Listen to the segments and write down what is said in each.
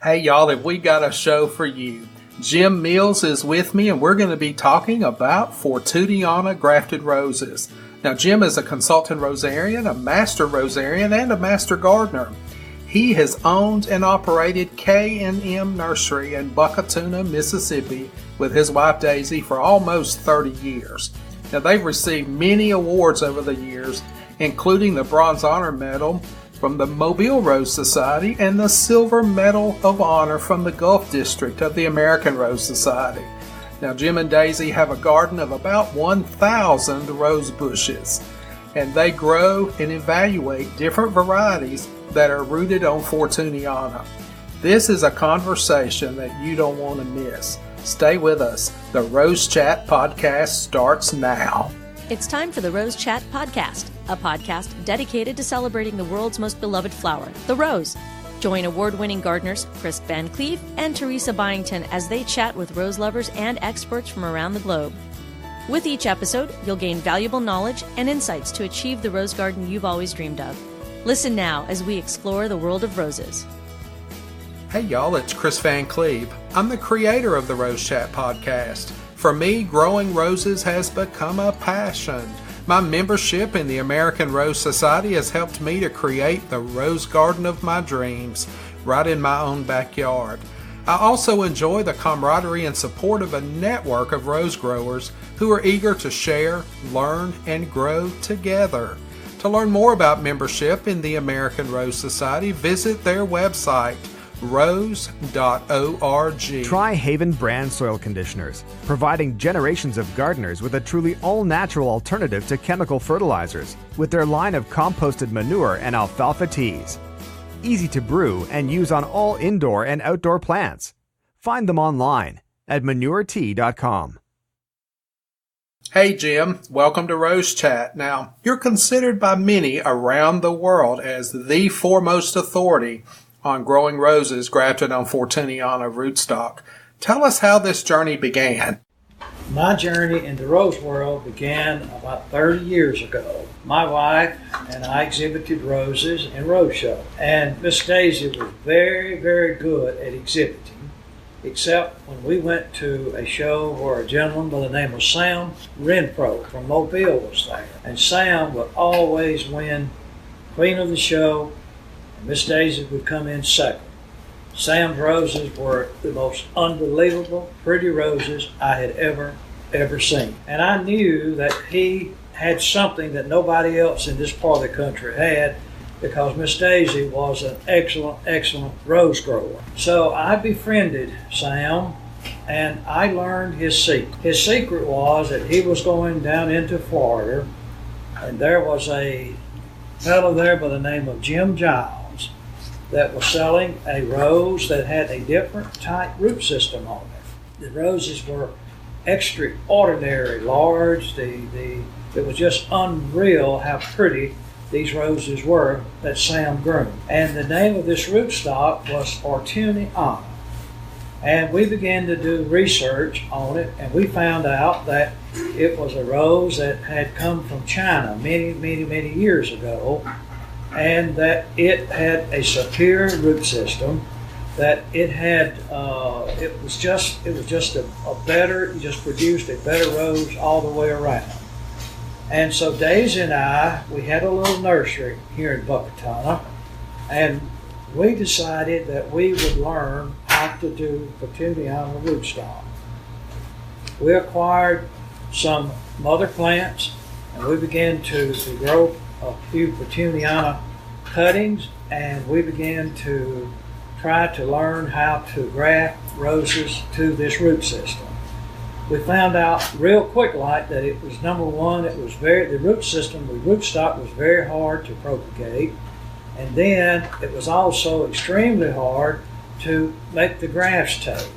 Hey y'all, have we got a show for you. Jim Mills is with me and we're going to be talking about Fortuniana grafted roses. Now Jim is a consultant rosarian, a master rosarian, and a master gardener. He has owned and operated K&M Nursery in Buckatuna, Mississippi with his wife Daisy for almost 30 years. Now they've received many awards over the years, including the Bronze Honor Medal from the Mobile Rose Society and the Silver Medal of Honor from the Gulf District of the American Rose Society. Now Jim and Daisy have a garden of about 1,000 rose bushes, and they grow and evaluate different varieties that are rooted on Fortuniana. This is a conversation that you don't want to miss. Stay with us. The Rose Chat podcast starts now. It's time for the Rose Chat podcast, a podcast dedicated to celebrating the world's most beloved flower, the rose. Join award-winning gardeners Chris Van Cleve and Teresa Byington as they chat with rose lovers and experts from around the globe. With each episode, you'll gain valuable knowledge and insights to achieve the rose garden you've always dreamed of. Listen now as we explore the world of roses. Hey y'all, it's Chris Van Cleve. I'm the creator of the Rose Chat podcast. For me, growing roses has become a passion. My membership in the American Rose Society has helped me to create the rose garden of my dreams, right in my own backyard. I also enjoy the camaraderie and support of a network of rose growers who are eager to share, learn, and grow together. To learn more about membership in the American Rose Society, visit their website, rose.org. Try Haven brand soil conditioners, providing generations of gardeners with a truly all-natural alternative to chemical fertilizers with their line of composted manure and alfalfa teas. Easy to brew and use on all indoor and outdoor plants. Find them online at manuretea.com. Hey Jim, welcome to Rose Chat. Now, you're considered by many around the world as the foremost authority on growing roses grafted on Fortuniana Rootstock. Tell us how this journey began. My journey in the rose world began about 30 years ago. My wife and I exhibited roses in rose show, and Miss Daisy was very, very good at exhibiting, except when we went to a show where a gentleman by the name of Sam Renfro from Mobile was there. And Sam would always win Queen of the Show, and Miss Daisy would come in second. Sam's roses were the most unbelievable, pretty roses I had ever seen. And I knew that he had something that nobody else in this part of the country had, because Miss Daisy was an excellent rose grower. So I befriended Sam, and I learned his secret. His secret was that he was going down into Florida, and there was a fellow there by the name of Jim Giles that was selling a rose that had a different type root system on it. The roses were extraordinary large. It was just unreal how pretty these roses were that Sam grew. And the name of this rootstock was Fortuniana. And we began to do research on it, and we found out that it was a rose that had come from China many years ago, and that it had a superior root system, that it had it just produced a better rose all the way around. And so Daisy and I, we had a little nursery here in Buckatuna, and we decided that we would learn how to do Fortuniana rootstock. We acquired some mother plants, and we began to grow a few Fortuniana cuttings, and we began to try to learn how to graft roses to this root system. We found out real quick that it was, number one, the rootstock was very hard to propagate, and then it was also extremely hard to make the grafts take.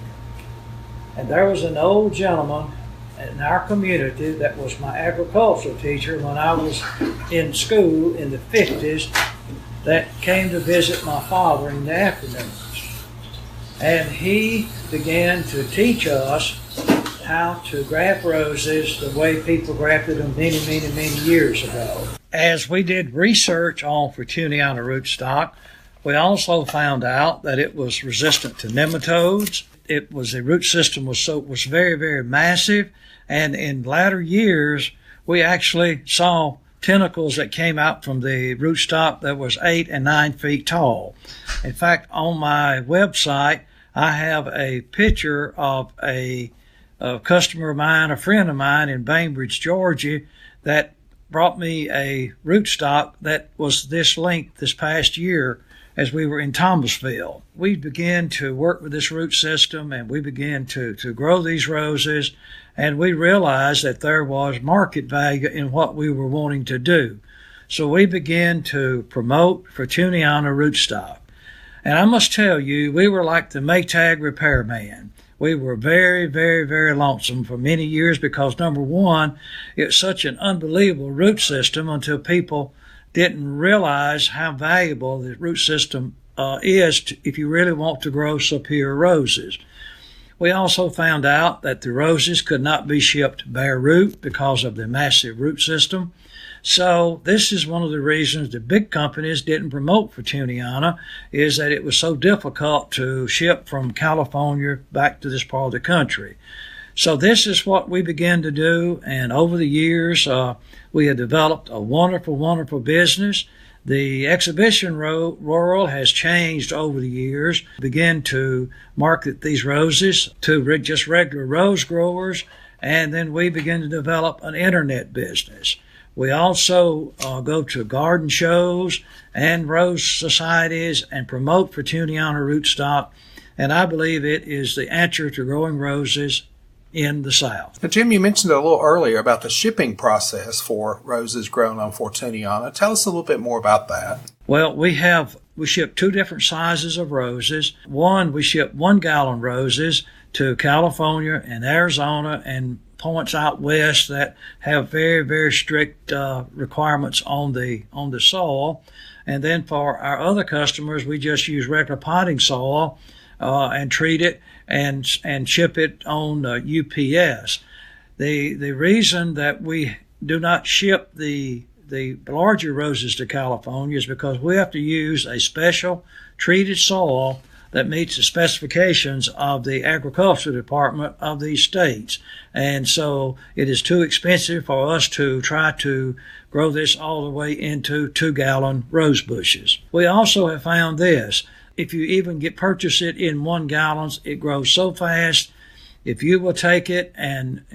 And there was an old gentleman in our community that was my agricultural teacher when I was in school in the 50s that came to visit my father in the afternoons. And he began to teach us how to graft roses the way people grafted them many years ago. As we did research on Fortuniana rootstock, We also found out that it was resistant to nematodes. The root system was very, very massive, and in latter years we actually saw tentacles that came out from the rootstock that was 8 and 9 feet tall. In fact, on my website, I have a picture of a customer of mine, a friend of mine in Bainbridge, Georgia, that brought me a rootstock that was this length this past year as we were in Thomasville. We began to work with this root system, and we began to grow these roses, and we realized that there was market value in what we were wanting to do. So we began to promote Fortuniana Rootstock. And I must tell you, we were like the Maytag repairman. We were very, very, very lonesome for many years because, number one, it's such an unbelievable root system until people didn't realize how valuable the root system is if you really want to grow superior roses. We also found out that the roses could not be shipped bare root because of the massive root system. So this is one of the reasons the big companies didn't promote Fortuniana, is that it was so difficult to ship from California back to this part of the country. So this is what we began to do, and over the years we have developed a wonderful, wonderful business. The exhibition world has changed over the years. We began to market these roses to just regular rose growers, and then we began to develop an internet business. We also go to garden shows and rose societies and promote Fortuniana Rootstock, and I believe it is the answer to growing roses in the South. Now, Jim, you mentioned a little earlier about the shipping process for roses grown on Fortuniana. Tell us a little bit more about that. Well, we ship two different sizes of roses. One, we ship 1 gallon roses to California and Arizona and points out west that have very, very strict requirements on the soil. And then for our other customers, we just use regular potting soil and treat it and ship it on UPS. The reason that we do not ship the larger roses to California is because we have to use a special treated soil that meets the specifications of the agricultural department of these states. And so it is too expensive for us to try to grow this all the way into 2-gallon rose bushes. We also have found this. If you even purchase it in 1 gallons, it grows so fast. If you will take it and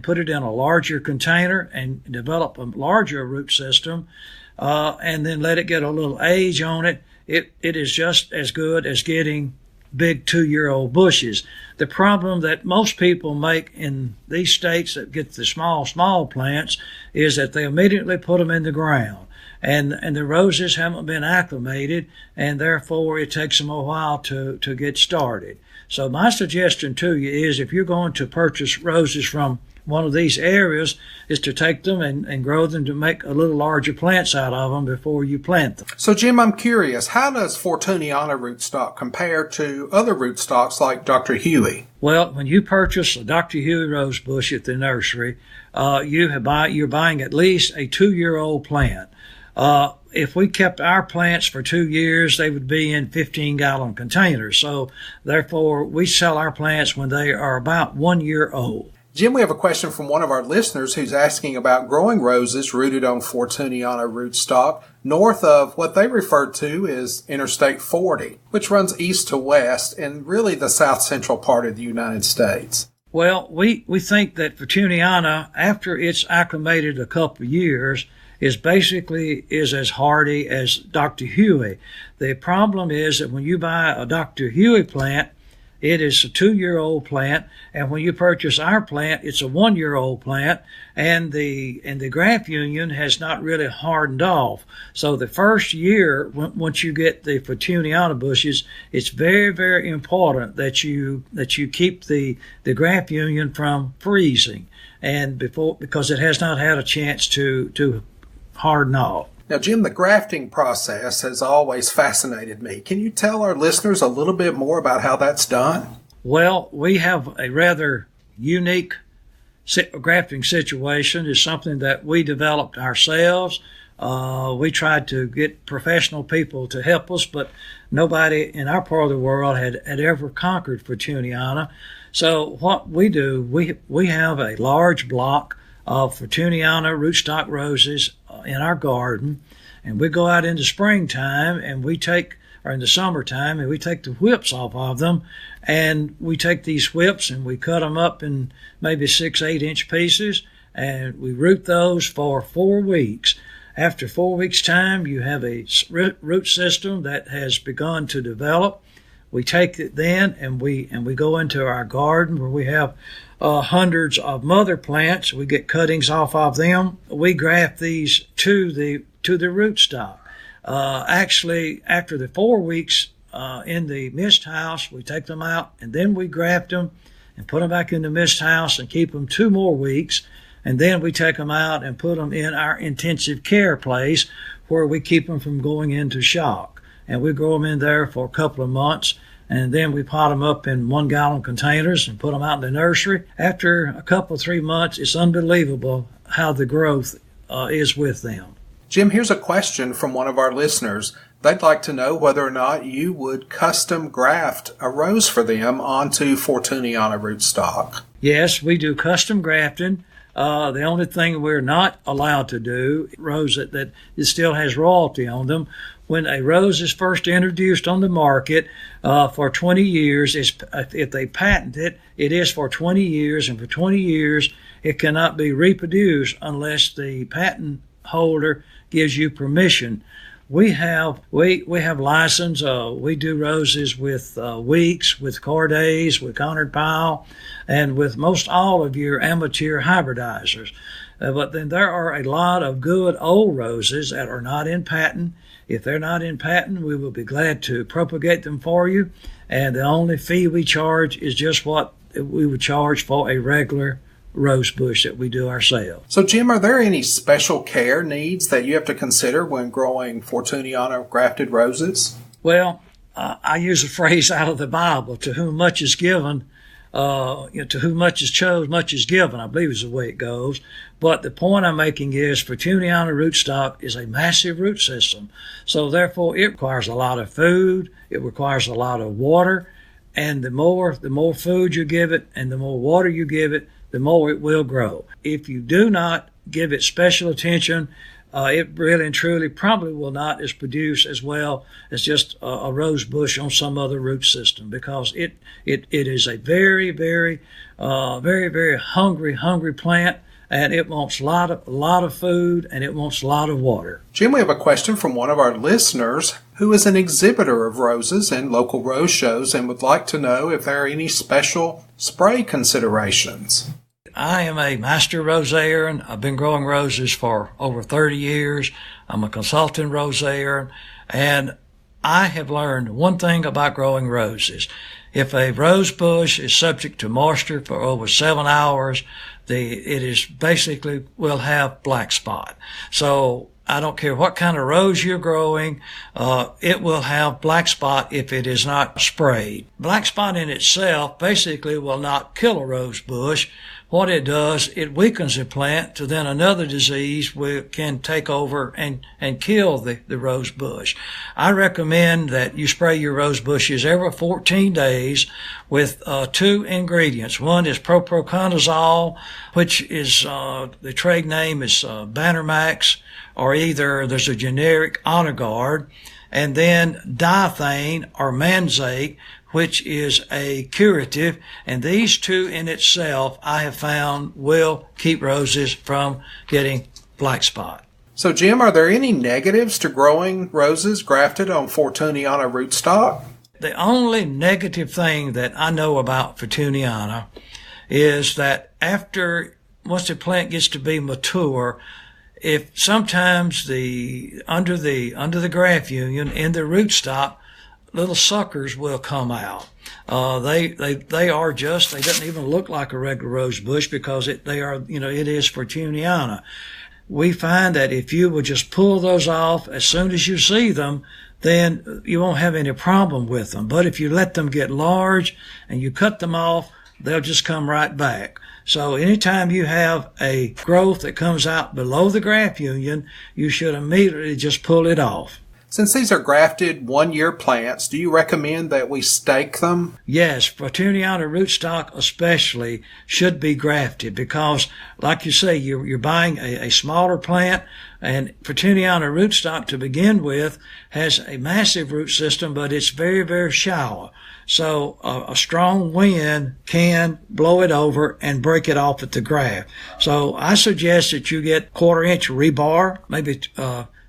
put it in a larger container and develop a larger root system, and then let it get a little age on it, it is just as good as getting big 2-year-old bushes. The problem that most people make in these states that get the small plants is that they immediately put them in the ground. And the roses haven't been acclimated, and therefore it takes them a while to get started. So my suggestion to you is, if you're going to purchase roses from one of these areas, is to take them and grow them to make a little larger plants out of them before you plant them. So, Jim, I'm curious, how does Fortuniana rootstock compare to other rootstocks like Dr. Huey? Well, when you purchase a Dr. Huey rose bush at the nursery, you're buying at least a 2-year-old plant. If we kept our plants for 2 years, they would be in 15-gallon containers. So, therefore, we sell our plants when they are about 1 year old. Jim, we have a question from one of our listeners who's asking about growing roses rooted on Fortuniana rootstock north of what they refer to as Interstate 40, which runs east to west in really the south-central part of the United States. Well, we think that Fortuniana, after it's acclimated a couple of years, is as hardy as Dr. Huey. The problem is that when you buy a Dr. Huey plant, it is a 2-year-old plant, and when you purchase our plant, it's a 1-year-old plant, and the graft union has not really hardened off. So the first year, once you get the Fortuniana bushes, it's very, very important that you keep the graft union from freezing, because it has not had a chance to harden off. Now, Jim, the grafting process has always fascinated me. Can you tell our listeners a little bit more about how that's done? Well, we have a rather unique grafting situation. It's something that we developed ourselves. We tried to get professional people to help us, but nobody in our part of the world had ever conquered Fortuniana. So what we do, we have a large block of Fortuniana rootstock roses in our garden, and we go out in the springtime and or in the summertime, and we take the whips off of them, and we take these whips and we cut them up in maybe 6-8 inch pieces, and we root those for 4 weeks. After 4 weeks' time, you have a root system that has begun to develop. We take it then and we go into our garden where we have hundreds of mother plants. We get cuttings off of them. We graft these to the rootstock. Actually, after the 4 weeks in the mist house, we take them out and then we graft them and put them back in the mist house and keep them 2 more weeks. And then we take them out and put them in our intensive care place where we keep them from going into shock. And we grow them in there for a couple of months. And then we pot them up in 1-gallon containers and put them out in the nursery. After a couple, 3 months, it's unbelievable how the growth is with them. Jim, here's a question from one of our listeners. They'd like to know whether or not you would custom graft a rose for them onto Fortuniana rootstock. Yes, we do custom grafting. The only thing we're not allowed to do, rose that it still has royalty on them. When a rose is first introduced on the market for 20 years, if they patent it, it is for 20 years, and for 20 years it cannot be reproduced unless the patent holder gives you permission. We have license. We do roses with weeks, with cordays, with cornered pile, and with most all of your amateur hybridizers. But then there are a lot of good old roses that are not in patent. If they're not in patent, we will be glad to propagate them for you. And the only fee we charge is just what we would charge for a regular rose bush that we do ourselves. So, Jim, are there any special care needs that you have to consider when growing Fortuniana grafted roses? Well, I use a phrase out of the Bible: "To whom much is given, to whom much is chose, much is given," I believe is the way it goes. But the point I'm making is Fortuniana rootstock is a massive root system. So therefore it requires a lot of food, it requires a lot of water, and the more food you give it and the more water you give it, the more it will grow. If you do not give it special attention, it really and truly probably will not produce as well as just a rose bush on some other root system, because it is a very, very, very hungry plant, and it wants a lot of food, and it wants a lot of water. Jim, we have a question from one of our listeners who is an exhibitor of roses in local rose shows and would like to know if there are any special spray considerations. I am a master rosaire. I've been growing roses for over 30 years. I'm a consultant rosaire, and I have learned one thing about growing roses. If a rose bush is subject to moisture for over 7 hours, it is basically will have black spot. So I don't care what kind of rose you're growing, it will have black spot if it is not sprayed. Black spot in itself basically will not kill a rose bush. What it does, it weakens the plant to then another disease can take over and kill the rose bush. I recommend that you spray your rose bushes every 14 days with 2 ingredients. One is proproconazole, which is the trade name is Bannermax, or either there's a generic Honor, and then diethane or Manzate, which is a curative, and these 2 in itself, I have found, will keep roses from getting black spot. So, Jim, are there any negatives to growing roses grafted on Fortuniana rootstock? The only negative thing that I know about Fortuniana is that once the plant gets to be mature, if sometimes under the graft union in the rootstock, little suckers will come out. They doesn't even look like a regular rose bush because it is Fortuniana. We find that if you would just pull those off as soon as you see them, then you won't have any problem with them. But if you let them get large and you cut them off, they'll just come right back. So anytime you have a growth that comes out below the graft union, you should immediately just pull it off. Since these are grafted 1-year plants, do you recommend that we stake them? Yes, Fortuniana Rootstock especially should be grafted because, like you say, you're buying a smaller plant, and Fortuniana Rootstock to begin with has a massive root system, but it's very, very shallow. So a strong wind can blow it over and break it off at the graft. So I suggest that you get 1/4-inch rebar, maybe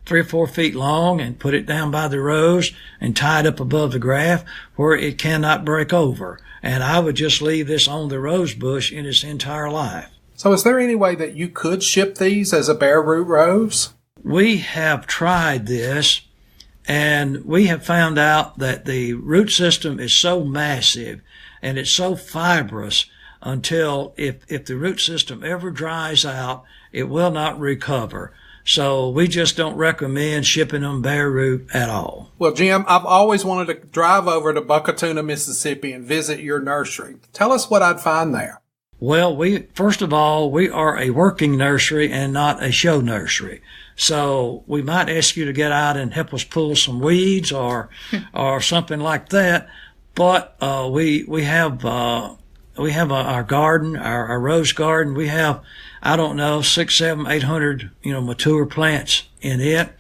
3 or 4 feet long, and put it down by the rows and tie it up above the graft where it cannot break over. And I would just leave this on the rose bush in its entire life. So is there any way that you could ship these as a bare root rose? We have tried this, and we have found out that the root system is so massive and it's so fibrous until if the root system ever dries out, it will not recover. So we just don't recommend shipping them bare root at all. Well, Jim, I've always wanted to drive over to Buckatuna, Mississippi and visit your nursery. Tell us what I'd find there. Well, first of all, we are a working nursery and not a show nursery. So we might ask you to get out and help us pull some weeds or something like that. But we have our garden, our rose garden. We have, 600, 700, 800, mature plants in it.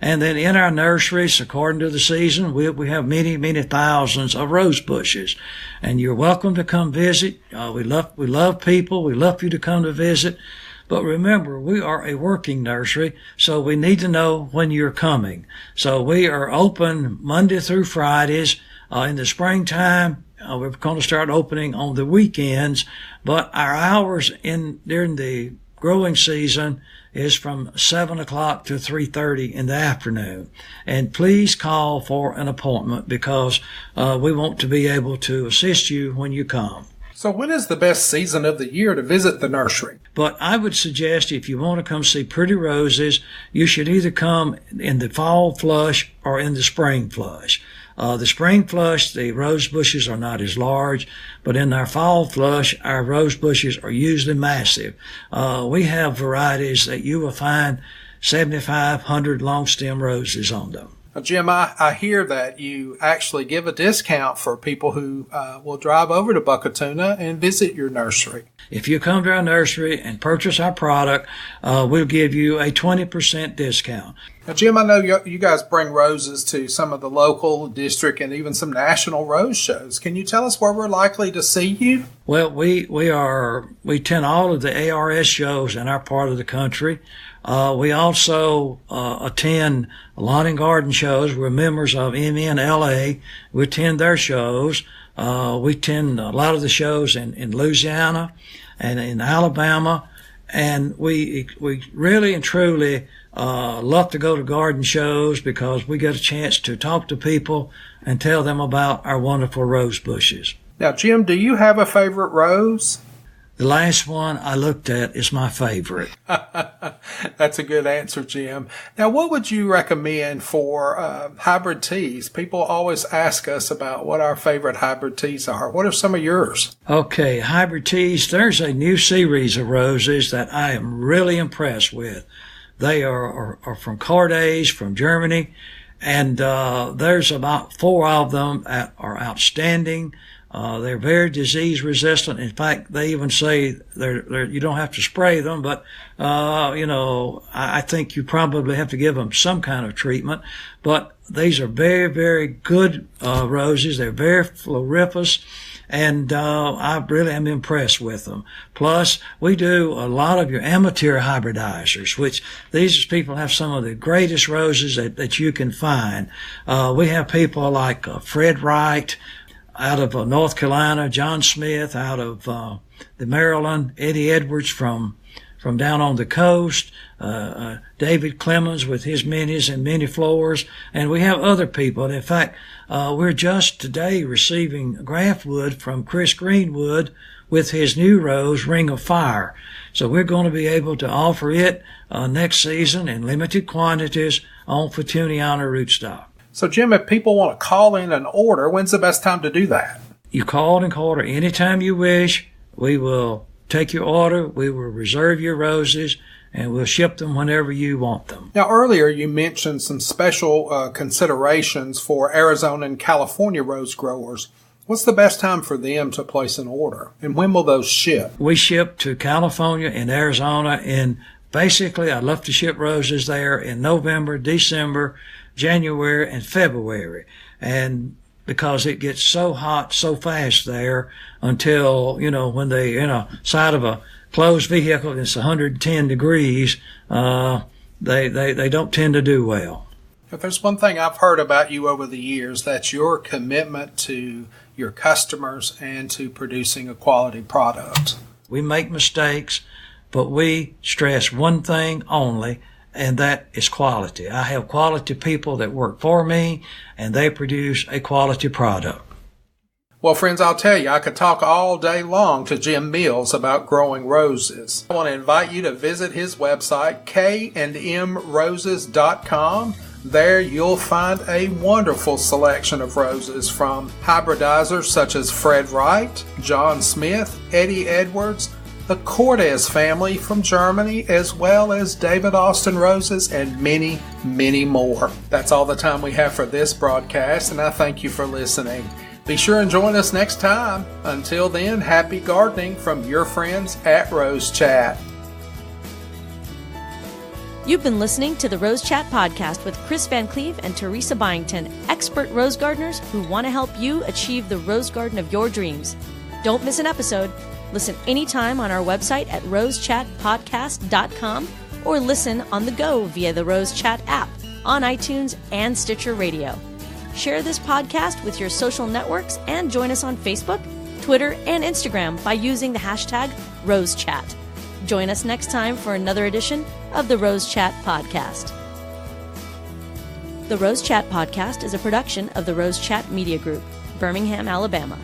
And then in our nurseries, according to the season, we have many, many thousands of rose bushes. And you're welcome to come visit. We love people. We love you to come to visit. But remember, we are a working nursery, so we need to know when you're coming. So we are open Monday through Fridays. In the springtime, we're going to start opening on the weekends, but our hours during the growing season is from 7 o'clock to 3:30 in the afternoon. And please call for an appointment because we want to be able to assist you when you come. So when is the best season of the year to visit the nursery? But I would suggest if you want to come see pretty roses, you should either come in the fall flush or in the spring flush. The spring flush, the rose bushes are not as large, but in our fall flush, our rose bushes are usually massive. We have varieties that you will find 7,500 long stem roses on them. Now, Jim, I hear that you actually give a discount for people who will drive over to Buckatuna and visit your nursery. If you come to our nursery and purchase our product, we'll give you a 20% discount. Now, Jim, I know you guys bring roses to some of the local, district, and even some national rose shows. Can you tell us where we're likely to see you? Well, we attend all of the ARS shows in our part of the country. We also attend lawn and garden shows. We're members of MNLA. We attend their shows. We attend a lot of the shows in Louisiana and in Alabama. And we really and truly love to go to garden shows because we get a chance to talk to people and tell them about our wonderful rose bushes. Now, Jim, do you have a favorite rose? The last one I looked at is my favorite. That's a good answer, Jim. Now, what would you recommend for hybrid teas? People always ask us about what our favorite hybrid teas are. What are some of yours? Okay, hybrid teas. There's a new series of roses that I am really impressed with. They are from Cordays, from Germany, and there's about 4 of them that are outstanding. They're very disease resistant. In fact, they even say you don't have to spray them, but, I think you probably have to give them some kind of treatment. But these are very, very good, roses. They're very floriferous. And, I really am impressed with them. Plus, we do a lot of your amateur hybridizers, which these people have some of the greatest roses that you can find. We have people like, Fred Wright, out of North Carolina, John Smith out of the Maryland, Eddie Edwards from down on the coast, David Clemens with his minis and mini floors, and we have other people. And in fact, we're just today receiving graft wood from Chris Greenwood with his new rose, Ring of Fire. So we're going to be able to offer it next season in limited quantities on Fortuniana Rootstock. So, Jim, if people want to call in and order, when's the best time to do that? You call and order anytime you wish. We will take your order. We will reserve your roses, and we'll ship them whenever you want them. Now, earlier you mentioned some special considerations for Arizona and California rose growers. What's the best time for them to place an order, and when will those ship? We ship to California and Arizona, and basically I'd love to ship roses there in November, December, January, and February. And because it gets so hot so fast there until, when they in a side of a closed vehicle and it's 110 degrees, they don't tend to do well. If there's one thing I've heard about you over the years, that's your commitment to your customers and to producing a quality product. We make mistakes, but we stress one thing only, and that is quality. I have quality people that work for me, and they produce a quality product. Well, friends, I'll tell you, I could talk all day long to Jim Mills about growing roses. I want to invite you to visit his website, kandmroses.com. There you'll find a wonderful selection of roses from hybridizers such as Fred Wright, John Smith, Eddie Edwards, the Cortez family from Germany, as well as David Austin roses, and many, many more. That's all the time we have for this broadcast, and I thank you for listening. Be sure and join us next time. Until then, happy gardening from your friends at Rose Chat. You've been listening to the Rose Chat podcast with Chris Van Cleve and Teresa Byington, expert rose gardeners who want to help you achieve the rose garden of your dreams. Don't miss an episode. Listen anytime on our website at rosechatpodcast.com or listen on the go via the Rose Chat app on iTunes and Stitcher Radio. Share this podcast with your social networks and join us on Facebook, Twitter, and Instagram by using the hashtag RoseChat. Join us next time for another edition of the Rose Chat podcast. The Rose Chat podcast is a production of the Rose Chat Media Group, Birmingham, Alabama.